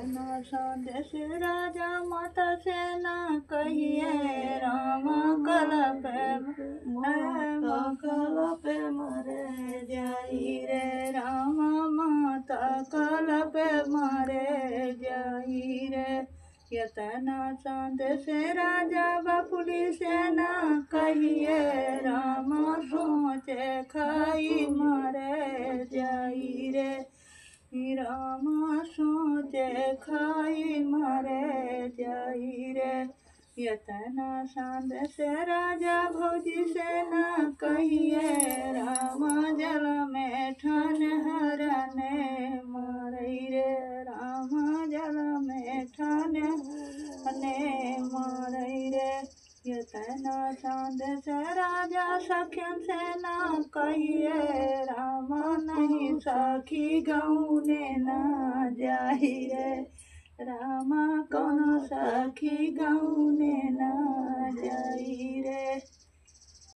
न संदेश राजा माता से न कहिए राम कलप मरे जाई रे राम माता कलप मरे जाई रे यतना संदेश राजा बपुली से न कहिए राम सोचे खाई मरे जाई रे राम सोचे खाई मरे जाई रे यतना संदेश राजा भौजी से न कहिए राम जल में ठन हरने मरई रे राम जल में ठन हरने मरई रे यतना संदेश राजा सखियन से न कहिए राम नहीं सखी गौने न जाई रे राम कौन सखी गौने न जाई।